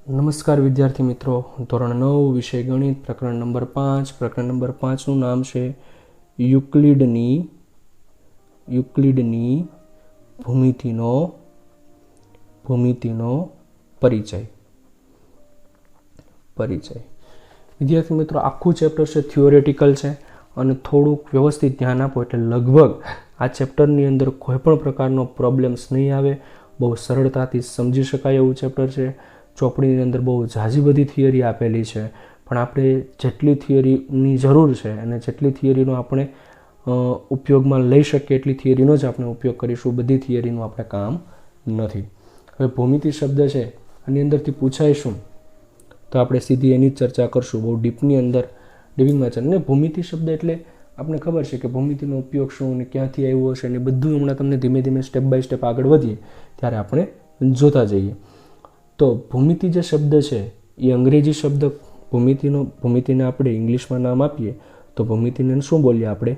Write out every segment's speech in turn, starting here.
નમસ્કાર વિદ્યાર્થી મિત્રો, ધોરણ 9 વિષય ગણિત, પ્રકરણ નંબર 5. પ્રકરણ નંબર 5નું નામ છે યુક્લિડની ભૂમિતિનો પરિચય. વિદ્યાર્થી મિત્રો, આખું ચેપ્ટર છે થિયોરેટિકલ છે અને થોડુંક વ્યવસ્થિત ધ્યાન આપો એટલે લગભગ આ ચેપ્ટરની અંદર કોઈ પણ પ્રકારનો પ્રોબ્લેમ્સ નહીં આવે. બહુ સરળતાથી સમજી શકાય એવું ચેપ્ટર છે. ચોપડીની અંદર બહુ ઝાઝી બધી થિયરી આપેલી છે, પણ આપણે જેટલી થિયરીની જરૂર છે અને જેટલી થિયરીનો આપણે ઉપયોગમાં લઈ શકીએ એટલી થિયરીનો જ આપણે ઉપયોગ કરીશું. બધી થિયરીનું આપણે કામ નથી. હવે ભૂમિતિ શબ્દ છે, આની અંદરથી પૂછાય શું, તો આપણે સીધી એની જ ચર્ચા કરશું. બહુ ડીપની અંદર ડિવિંગમાં છે. અને ભૂમિતિ શબ્દ એટલે આપણે ખબર છે કે ભૂમિતિનો ઉપયોગ શું અને ક્યાંથી આવ્યો હશે અને બધું હમણાં તમને ધીમે ધીમે સ્ટેપ બાય સ્ટેપ આગળ વધીએ ત્યારે આપણે જોતા જઈએ. તો ભૂમિતિ જે શબ્દ છે એ અંગ્રેજી શબ્દ ભૂમિતિને આપણે ઇંગ્લિશમાં નામ આપીએ તો ભૂમિતિને શું બોલીએ આપણે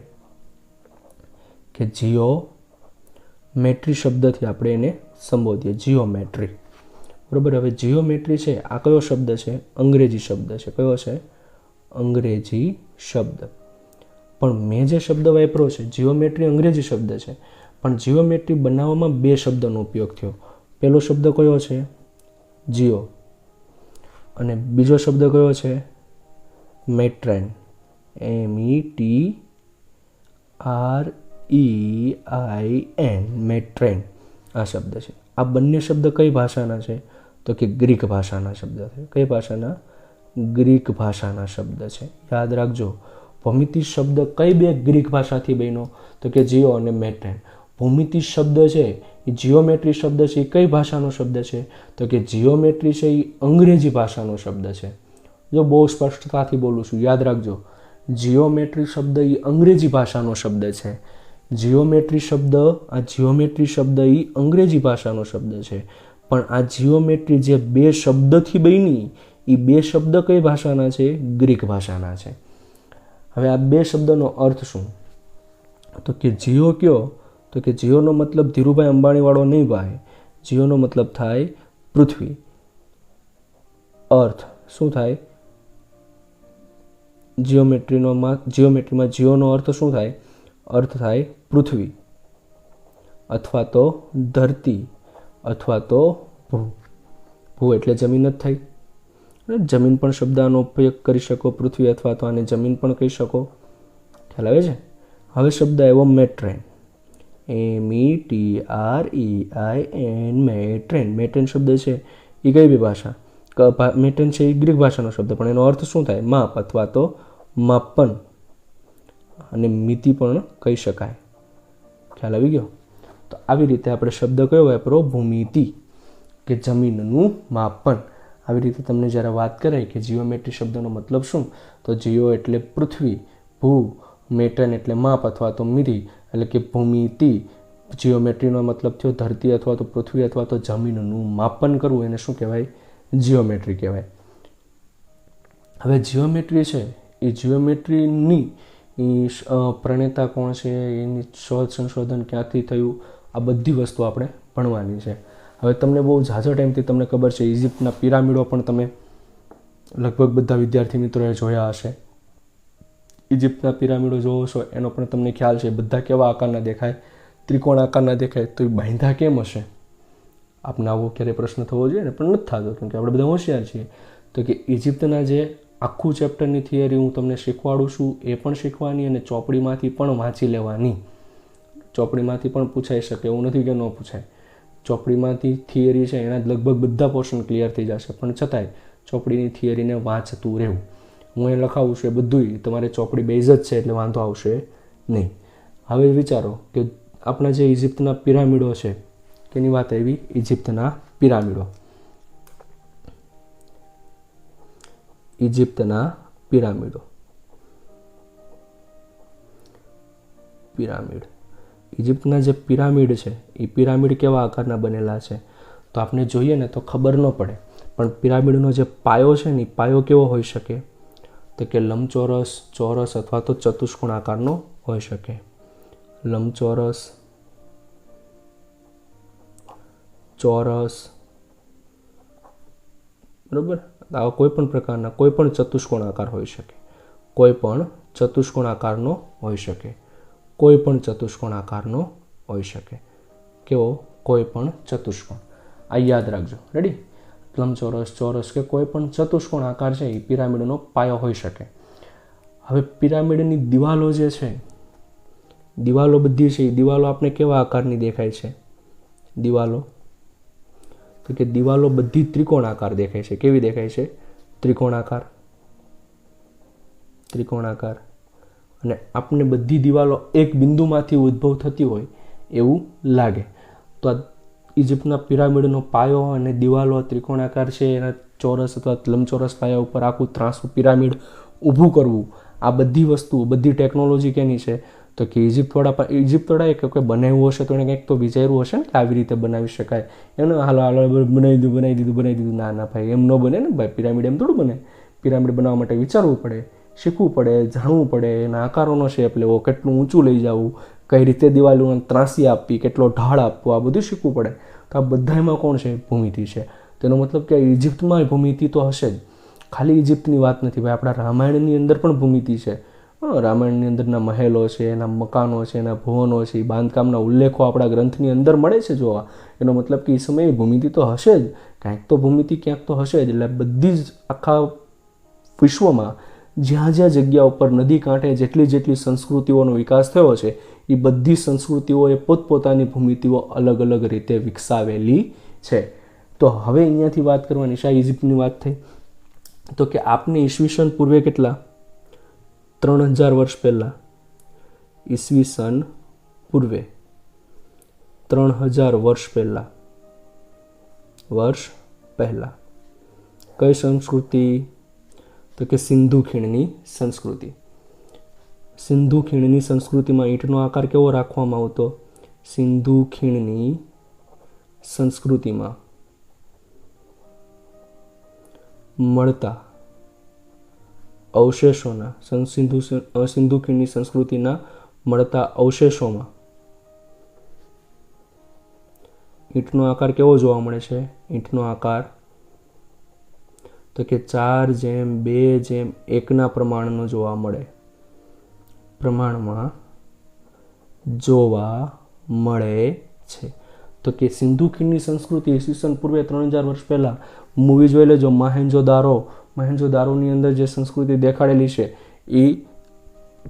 કે જીઓમેટ્રી શબ્દથી આપણે એને સંબોધીએ, જીઓમેટ્રી. બરાબર. હવે જીઓમેટ્રી છે આ કયો શબ્દ છે? અંગ્રેજી શબ્દ છે. કયો છે? અંગ્રેજી શબ્દ. પણ મેં જે શબ્દ વાપર્યો છે જીઓમેટ્રી અંગ્રેજી શબ્દ છે, પણ જીઓમેટ્રી બનાવવામાં બે શબ્દનો ઉપયોગ થયો. પહેલો શબ્દ કયો છે? જીઓ. અને બીજો શબ્દ કયો છે? મેટ્રેન. METREIN, મેટ્રેન આ શબ્દ છે. આ બંને શબ્દ કઈ ભાષાના છે? તો કે ગ્રીક ભાષાના શબ્દ છે. કઈ ભાષાના? ગ્રીક ભાષાના શબ્દ છે. યાદ રાખજો, ભૂમિતિ શબ્દ કઈ બે ગ્રીક ભાષાથી બન્યો? તો કે જીઓ અને મેટ્રેન. ભૂમિતિ શબ્દ છે એ જીઓમેટ્રી શબ્દ છે એ કઈ ભાષાનો શબ્દ છે? તો કે જીઓમેટ્રી છે એ અંગ્રેજી ભાષાનો શબ્દ છે. જો બહુ સ્પષ્ટતાથી બોલું છું, યાદ રાખજો, જીઓમેટ્રી શબ્દ એ અંગ્રેજી ભાષાનો શબ્દ છે. જીઓમેટ્રી શબ્દ એ અંગ્રેજી ભાષાનો શબ્દ છે. પણ આ જીઓમેટ્રી જે બે શબ્દથી બની એ બે શબ્દ કઈ ભાષાના છે? ગ્રીક ભાષાના છે. હવે આ બે શબ્દનો અર્થ શું? તો કે જીઓ કયો? તો કે જીઓનો મતલબ ધીરુભાઈ અંબાણીવાળો નહીં ભાઈ. જીઓનો મતલબ થાય પૃથ્વી. અર્થ શું થાય? જીઓમેટ્રીમાં જીઓનો અર્થ શું થાય? અર્થ થાય પૃથ્વી અથવા તો ધરતી અથવા તો ભૂ. ભૂ એટલે જમીન જ થઈ. જમીન પણ શબ્દ આનો ઉપયોગ કરી શકો, પૃથ્વી અથવા તો આને જમીન પણ કહી શકો. ખ્યાલ આવે છે? હવે શબ્દ આવ્યો મેટ્રેન. METREIN, મેટ્રેન. મેટ્રેન શબ્દ છે એ કઈ બી ભાષા? મેટ્રેન છે એ ગ્રીક ભાષાનો શબ્દ, પણ એનો અર્થ શું થાય? માપ અથવા તો માપન અને મિતિ પણ કહી શકાય. ખ્યાલ આવી ગયો? તો આવી રીતે આપણે શબ્દ કયો વાપરો? ભૂમિતિ, કે જમીનનું માપન. આવી રીતે તમને જ્યારે વાત કરાય કે જીઓમેટ્રી શબ્દનો મતલબ શું, તો જીઓ એટલે પૃથ્વી, ભૂ, મેટ્રેન એટલે માપ અથવા તો મિતિ, એટલે કે ભૂમિતિ. જીઓમેટ્રીનો મતલબ થયો ધરતી અથવા તો પૃથ્વી અથવા તો જમીનનું માપન કરવું, એને શું કહેવાય? જીઓમેટ્રી કહેવાય. હવે જીઓમેટ્રી છે એ જીઓમેટ્રીની પ્રણેતા કોણ છે, એની શોધ સંશોધન ક્યાંથી થયું, આ બધી વસ્તુ આપણે ભણવાની છે. હવે તમને બહુ ઝાઝા ટાઈમથી તમને ખબર છે ઇજિપ્તના પિરામિડો પણ તમે લગભગ બધા વિદ્યાર્થી મિત્રોએ જોયા હશે. ઇજિપ્તના પિરામિડો જોવો છો એનો પણ તમને ખ્યાલ છે બધા કેવા આકારના દેખાય? ત્રિકોણ આકારના દેખાય. તો એ બાંધ્યા કેમ હશે? આપને આવો ક્યારેય પ્રશ્ન થવો જોઈએ ને, પણ નથી થતો કેમ કે આપણે બધા હોશિયાર છીએ. તો કે ઇજિપ્તના જે આખું ચેપ્ટરની થિયરી હું તમને શીખવાડું છું એ પણ શીખવાની અને ચોપડીમાંથી પણ વાંચી લેવાની. ચોપડીમાંથી પણ પૂછાઈ શકે એવું નથી કે ન પૂછાય. ચોપડીમાંથી થિયરી છે એના લગભગ બધા પોર્શન ક્લિયર થઈ જશે, પણ છતાંય ચોપડીની થિયરીને વાંચતું રહેવું. હું એ લખાવું છું એ બધું તમારે ચોપડી બેઝ જ છે એટલે વાંધો આવશે નહીં. હવે વિચારો કે આપણા જે ઇજિપ્તના પિરામિડો છે, કેની વાત આવી? ઇજિપ્તના પિરામિડો. ઇજિપ્તના જે પિરામિડ છે એ પિરામિડ કેવા આકારના બનેલા છે? તો આપણે જોઈએ ને તો ખબર ન પડે, પણ પિરામિડનો જે પાયો છે ને એ પાયો કેવો હોઈ શકે? તો કે લંબચોરસ, ચોરસ અથવા તો ચતુષ્કોણ આકારનો હોઈ શકે. લંબચોરસ, ચોરસ, બરાબર. આવા કોઈ પણ પ્રકારના કોઈ પણ ચતુષ્કોણ આકાર હોઈ શકે, કોઈ પણ ચતુષ્કોણ આકારનો હોઈ શકે, કોઈ પણ ચતુષ્કોણ આકારનો હોઈ શકે. કેવો? કોઈ પણ ચતુષ્કોણ. આ યાદ રાખજો. રેડી? લંબચોરસ, ચોરસ કે કોઈ પણ ચતુષ્કોણ આકાર છે એ પિરામિડનો પાયો હોઈ શકે. હવે પિરામિડની દિવાલો જે છે, દિવાલો બધી છે એ દિવાલો આપણે કેવા આકારની દેખાય છે? દિવાલો તો કે દિવાલો બધી ત્રિકોણાકાર દેખાય છે. કેવી દેખાય છે? ત્રિકોણાકાર. ત્રિકોણાકાર. અને આપણે બધી દિવાલો એક બિંદુમાંથી ઉદ્ભવ થતી હોય એવું લાગે. તો આ ઇજિપ્તના પિરામિડનો પાયો અને દિવાલો ત્રિકોણાકાર છે, એના ચોરસ અથવા લંબચોરસ પાયા ઉપર આખું ત્રાંસું પિરામિડ ઊભું કરવું, આ બધી વસ્તુઓ, બધી ટેકનોલોજી કેની છે? તો કે ઇજિપ્તવાળાએ કંઈક બનાવ્યું હશે, તો એણે કંઈક તો વિચાર્યું હશે ને કે આવી રીતે બનાવી શકાય. એને હાલો બનાવી દીધું. ના ભાઈ, એમ ન બને ને ભાઈ. પિરામિડ એમ થોડું બને. પિરામિડ બનાવવા માટે વિચારવું પડે, શીખવું પડે, જાણવું પડે, એના આકારોનો શેપ લેવો, કેટલું ઊંચું લઈ જવું, કઈ રીતે દિવાલોને ત્રાંસી આપવી, કેટલો ઢાળ આપવો, આ બધું શીખવું પડે. તો આ બધામાં કોણ છે? ભૂમિતિ છે. તેનો મતલબ કે ઇજિપ્તમાં ભૂમિતિ તો હશે જ. ખાલી ઇજિપ્તની વાત નથી ભાઈ, આપણા રામાયણની અંદર પણ ભૂમિતિ છે. રામાયણની અંદરના મહેલો છે, એના મકાનો છે, એના ભુવનો છે, એ બાંધકામના ઉલ્લેખો આપણા ગ્રંથની અંદર મળે છે જોવા. એનો મતલબ કે એ સમયે ભૂમિતિ તો હશે જ. ક્યાંક તો ભૂમિતિ ક્યાંક તો હશે જ. એટલે બધી જ આખા વિશ્વમાં જ્યાં જ્યાં જગ્યા ઉપર નદી કાંઠે જેટલી સંસ્કૃતિઓનો વિકાસ થયો છે, એ બધી સંસ્કૃતિઓએ પોતપોતાની ભૂમિતિઓ અલગ અલગ રીતે વિકસાવેલી છે. તો હવે અહીંયાથી વાત કરવાની છે, ઇજિપ્તની વાત થઈ. તો કે આપને ઈસવીસન પૂર્વે કેટલા? 3000 વર્ષ પહેલાં. ઈસવીસન પૂર્વે 3000 વર્ષ પહેલાં કઈ સંસ્કૃતિ? તો કે સિંધુ ખીણની સંસ્કૃતિ. સિંધુ ખીણની સંસ્કૃતિમાં ઈંટનો આકાર કેવો રાખવામાં આવતો? સિંધુ ખીણની સંસ્કૃતિમાં મળતા અવશેષોના, સિંધુ ખીણની સંસ્કૃતિના મળતા અવશેષોમાં ઈંટનો આકાર કેવો જોવા મળે છે? ઈંટનો આકાર તો કે 4:2:1 પ્રમાણનો જોવા મળે. પ્રમાણમાં જોવા મળે છે. તો કે સિંધુ ખીણની સંસ્કૃતિ ઈસવીસન પૂર્વે 3000 વર્ષ પહેલાં, મૂવી જોઈ લેજો મહેન્જો-દારોની અંદર જે સંસ્કૃતિ દેખાડેલી છે એ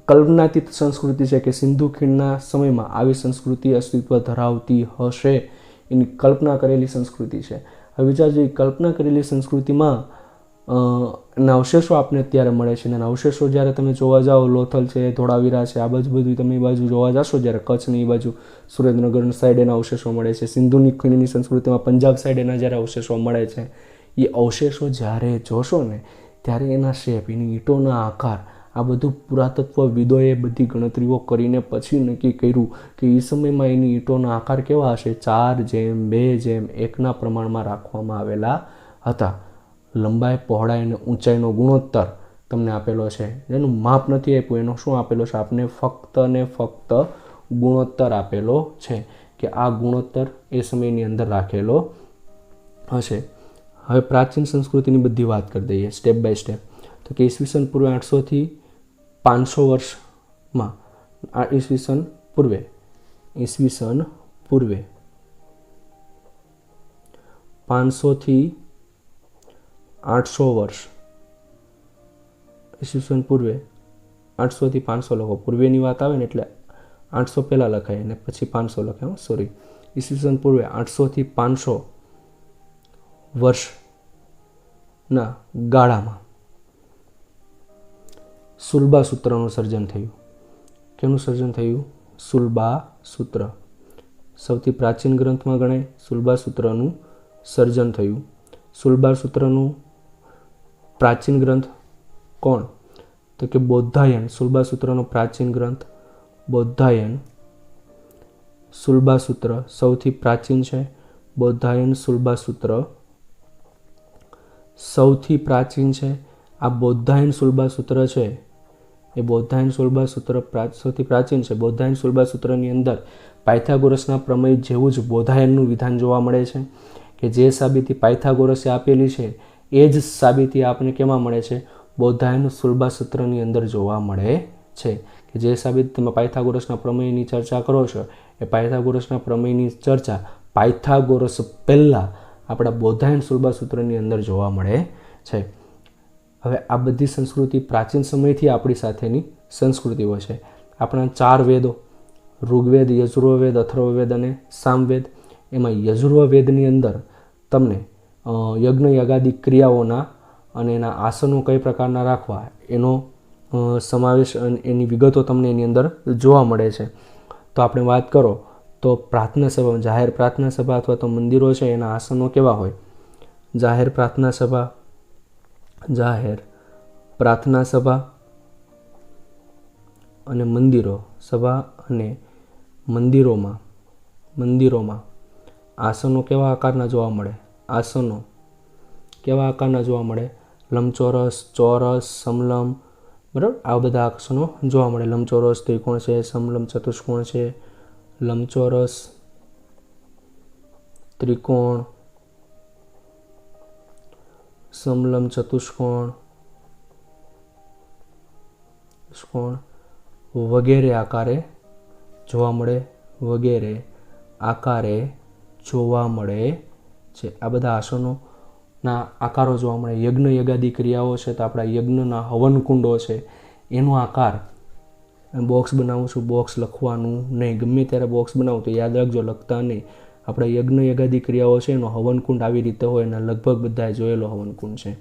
કલ્પનાતીત સંસ્કૃતિ છે કે સિંધુ ખીણના સમયમાં આવી સંસ્કૃતિ અસ્તિત્વ ધરાવતી હશે. એની કલ્પના કરેલી સંસ્કૃતિ છે. હવે વિચારજો, એ કલ્પના કરેલી સંસ્કૃતિમાં એના અવશેષો આપને અત્યારે મળે છે. અને અવશેષો જ્યારે તમે જોવા જાઓ, લોથલ છે, ધોળાવીરા છે, આ બધું તમે એ બાજુ જોવા જશો, જ્યારે કચ્છની એ બાજુ સુરેન્દ્રનગર સાઈડ એના અવશેષો મળે છે. સિંધુની ખીણની સંસ્કૃતિમાં પંજાબ સાઈડ એના જ્યારે અવશેષો મળે છે, એ અવશેષો જ્યારે જોશો ને ત્યારે એના શેપ, એની ઈંટોના આકાર, આ બધું પુરાતત્વવિદોએ બધી ગણતરીઓ કરીને પછી નક્કી કર્યું કે એ સમયમાં એની ઈંટોના આકાર કેવા હશે? 4:2:1 પ્રમાણમાં રાખવામાં આવેલા હતા. લંબાઈ, પહોળાઈ અને ઊંચાઈનો ગુણોત્તર તમને આપેલો છે. એનું માપ નથી આપ્યું, એનો શું આપેલો છે આપને? ફક્ત ને ફક્ત ગુણોત્તર આપેલો છે કે આ ગુણોત્તર એ સમયની અંદર રાખેલો હશે. હવે પ્રાચીન સંસ્કૃતિની બધી વાત કરી દઈએ સ્ટેપ બાય સ્ટેપ. તો કે ઈસવીસન પૂર્વે 800 થી 500 વર્ષમાં, ઈસવીસન પૂર્વે 500 થી 800 વર્ષ, ઈસવીસન પૂર્વે 800 થી 500 લખો. પૂર્વેની વાત આવે ને એટલે 800 પહેલાં લખાય અને પછી 500 લખાય. સોરી, ઈસવીસન પૂર્વે 800 થી 500 વર્ષના ગાળામાં સુલભા સૂત્રનું સર્જન થયું. કેનું સર્જન થયું? સુલભા સૂત્ર. સૌથી પ્રાચીન ગ્રંથમાં ગણાય સુલભા સૂત્રનું સર્જન થયું. સુલભા સૂત્રનું પ્રાચીન ગ્રંથ કોણ? તો કે બૌદ્ધાયન. સુલભા સૂત્રનો પ્રાચીન ગ્રંથ બૌદ્ધાયન. સુલભા સૂત્ર સૌથી પ્રાચીન છે. બૌદ્ધાયન સુલભા સૂત્ર સૌથી પ્રાચીન છે. આ બૌદ્ધાયન સુલભા સૂત્ર છે એ બૌદ્ધાયન સુલભા સૂત્ર સૌથી પ્રાચીન છે. બૌદ્ધાયન સુલભા સૂત્રની અંદર પાયથાગોરસના પ્રમેય જેવું જ બૌદ્ધાયનનું વિધાન જોવા મળે છે કે જે સાબિતી પાયથાગોરસે આપેલી છે એ જ સાબિતી આપણને કેમાં મળે છે? બૌદ્ધાયન સુલભા સૂત્રની અંદર જોવા મળે છે. કે જે સાબિત તમે પાયથાગોરસના પ્રમેયની ચર્ચા કરો છો, એ પાયથાગોરસના પ્રમેયની ચર્ચા પાયથાગોરસ પહેલાં આપણા બૌદ્ધાયન સુલભા સૂત્રની અંદર જોવા મળે છે. હવે આ બધી સંસ્કૃતિ પ્રાચીન સમયથી આપણી સાથેની સંસ્કૃતિઓ છે. આપણા 4 વેદો ઋગ્વેદ, યજુર્વેદ, અથર્વવેદ અને સામવેદ. એમાં યજુર્વેદની અંદર તમને યજ્ઞ યાગાદિ ક્રિયાઓના અને એના આસનો કઈ પ્રકારના રાખવા એનો સમાવેશ અને એની વિગતો તમને એની અંદર જોવા મળે છે. તો આપણે વાત કરો તો પ્રાર્થના સભા, જાહેર પ્રાર્થના સભા અથવા તો મંદિરો છે, એના આસનો કેવા હોય? જાહેર પ્રાર્થના સભા અને મંદિરો, સભા અને મંદિરોમાં આસનો કેવા આકારના જોવા મળે? આસનો કેવા આકારના જોવા મળે? લંબચોરસ, ચોરસ, સમલંબ, બરાબર? આ બધા આસનો જોવા મળે. લંબચોરસ ત્રિકોણ છે, સમલંબ ચતુષ્કોણ છે. લંબચોરસ, ત્રિકોણ, સમલંબ ચતુષ્કોણ વગેરે આકારે જોવા મળે છે. આ બધા આસનોના આકારો જોવા મળે. યજ્ઞ યગાદિ ક્રિયાઓ છે, તો આપણા યજ્ઞના હવન કુંડો છે, એનો આકાર બોક્સ બનાવું છું, બોક્સ લખવાનું નહીં. ગમે ત્યારે બોક્સ બનાવું તો યાદ રાખજો, લખતા નહીં. આપણા યજ્ઞ યગાદિ ક્રિયાઓ છે, એનો હવનકુંડ આવી રીતે હોય, અને લગભગ બધાએ જોયેલો હવનકુંડ છે,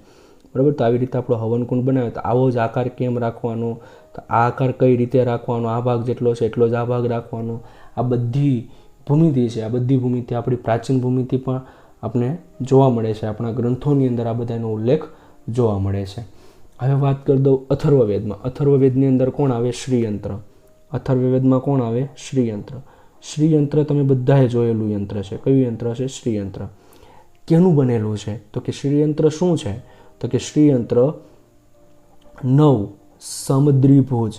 બરાબર? તો આવી રીતે આપણો હવનકુંડ બનાવે તો આવો જ આકાર કેમ રાખવાનો? તો આ આકાર કઈ રીતે રાખવાનો? આ ભાગ જેટલો છે એટલો જ આ ભાગ રાખવાનો. આ બધી ભૂમિતિ છે. આ બધી ભૂમિતિ આપણી પ્રાચીન ભૂમિતિ પણ આપણે જોવા મળે છે. આપણા ગ્રંથોની અંદર આ બધાનો ઉલ્લેખ જોવા મળે છે. હવે વાત કરી દઉં અથર્વવેદમાં. અથર્વવેદની અંદર કોણ આવે? શ્રીયંત્ર. અથર્વવેદમાં કોણ આવે? શ્રીયંત્ર. શ્રીયંત્ર તમે બધાએ જોયેલું યંત્ર છે. કયું યંત્ર છે? શ્રીયંત્ર. કેનું બનેલું છે? તો કે શ્રીયંત્ર શું છે? તો કે શ્રીયંત્ર 9 સમદ્વિભુજ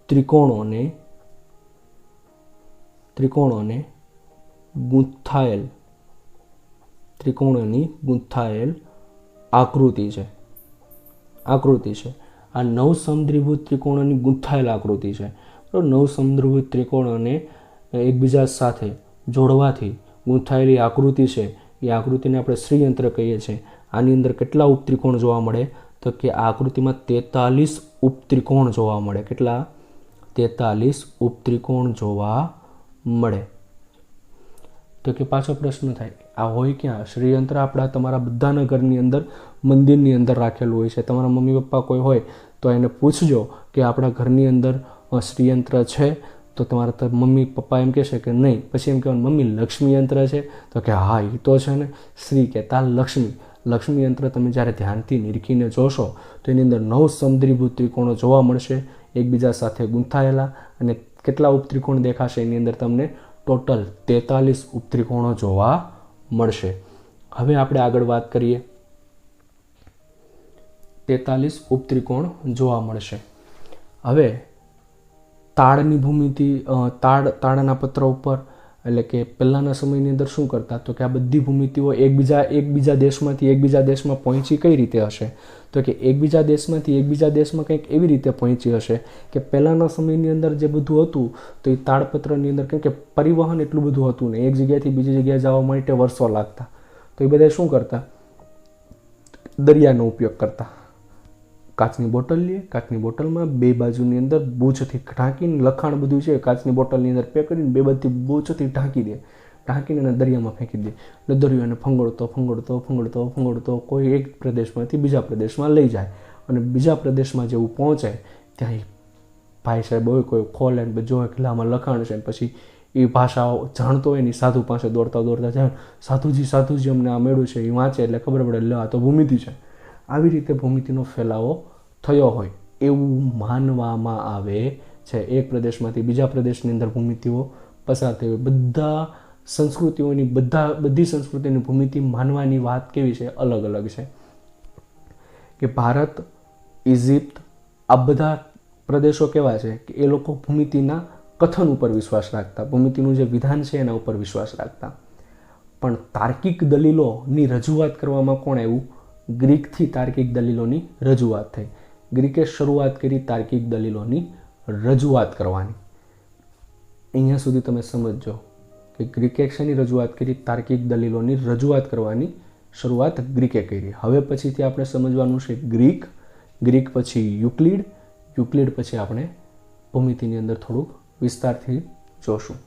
ત્રિકોણોને ગૂંથાયેલ આકૃતિ છે. આ 9 સમદ્વિભુજ ત્રિકોણોની ગૂંથાયેલ આકૃતિ છે. તો 9 સમદ્વિભુજ ત્રિકોણોને એકબીજા સાથે જોડવાથી ગૂંથાયેલી આકૃતિ છે. એ આકૃતિને આપણે શ્રીયંત્ર કહીએ છીએ. આની અંદર કેટલા ઉપત્રિકોણ જોવા મળે? તો કે આ આકૃતિમાં 43 ઉપત્રિકોણ જોવા મળે. કેટલા? 43 ઉપત્રિકોણ જોવા મળે. તો કે પાછો પ્રશ્ન થાય, આ હોય ક્યાં? શ્રીયંત્ર આપણા તમારા બધાના ઘરની અંદર મંદિરની અંદર રાખેલું હોય છે. તમારા મમ્મી પપ્પા કોઈ હોય તો એને પૂછજો કે આપણા ઘરની અંદર શ્રીયંત્ર છે? તો તમારા મમ્મી પપ્પા એમ કહેશે કે નહીં. પછી એમ કહેવાનું, મમ્મી લક્ષ્મી યંત્ર છે? તો કે હા, એ તો છે ને. શ્રી કહેતા લક્ષ્મી યંત્ર તમે જ્યારે ધ્યાનથી નિરખીને જોશો તો એની અંદર 9 સમદ્વિભુજ ત્રિકોણો જોવા મળશે, એકબીજા સાથે ગૂંથાયેલા. અને કેટલા ઉપત્રિકોણ દેખાશે? એની અંદર તમને ટોટલ 43 ઉપત્રિકોણો જોવા મળશે. હવે આપણે આગળ વાત કરીએ. 43 ઉપત્રિકોણ જોવા મળશે. હવે તાળની ભૂમિતિ, તાળના પત્ર ઉપર, એટલે કે પહેલાંના સમયની અંદર શું કરતા? તો કે આ બધી ભૂમિતિઓ એકબીજા દેશમાંથી એકબીજા દેશમાં પહોંચી કઈ રીતે હશે? તો કે એકબીજા દેશમાંથી એકબીજા દેશમાં કંઈક એવી રીતે પહોંચી હશે કે પહેલાંના સમયની અંદર જે બધું હતું તો એ તાળપત્રની અંદર, કેમ કે પરિવહન એટલું બધું હતું ને, એક જગ્યાએથી બીજી જગ્યાએ જવા માટે વર્ષો લાગતા. તો એ બધા શું કરતા? દરિયાનો ઉપયોગ કરતા. કાચની બોટલ લે, કાચની બોટલમાં 2 બાજુની અંદર બૂચથી ઢાંકીને, લખાણ બધું છે કાચની બોટલની અંદર પેક કરીને 2 બાજુથી બૂચથી ઢાંકીને એને દરિયામાં ફેંકી દે. એટલે દરિયો એને ફંગોળતો કોઈ એક પ્રદેશમાંથી બીજા પ્રદેશમાં લઈ જાય. અને બીજા પ્રદેશમાં જેવું પહોંચે ત્યાં ભાઈ સાહેબ હોય કોઈ ખોલે ને જોવે કે આમાં લખાણ છે. પછી એ ભાષાઓ જાણતો હોય ને સાધુ પાસે દોડતા જાય, સાધુજી અમને આ મેળ્યું છે. એ વાંચે એટલે ખબર પડે, લે આ તો ભૂમિતિ છે. આવી રીતે ભૂમિતિનો ફેલાવો થયો હોય એવું માનવામાં આવે છે. એક પ્રદેશમાંથી બીજા પ્રદેશની અંદર ભૂમિતિઓ પસાર થઈ હોય. બધી સંસ્કૃતિની ભૂમિતિ માનવાની વાત કેવી છે? અલગ અલગ છે. કે ભારત, ઇજિપ્ત, આ બધા પ્રદેશો કેવા છે કે એ લોકો ભૂમિતિના કથન ઉપર વિશ્વાસ રાખતા, ભૂમિતિનું જે વિધાન છે એના ઉપર વિશ્વાસ રાખતા. પણ તાર્કિક દલીલોની રજૂઆત કરવામાં કોણ આવ્યું? ગ્રીકથી તાર્કિક દલીલોની રજૂઆત થઈ. ગ્રીકે શરૂઆત કરી તાર્કિક દલીલોની રજૂઆત કરવાની. અહીંયા સુધી તમે સમજજો કે ગ્રીકે શેની રજૂઆત કરી? તાર્કિક દલીલોની રજૂઆત કરવાની શરૂઆત ગ્રીકે કરી. હવે પછીથી આપણે સમજવાનું છે ગ્રીક પછી યુક્લિડ પછી આપણે ભૂમિતિની અંદર થોડુંક વિસ્તારથી જોશું.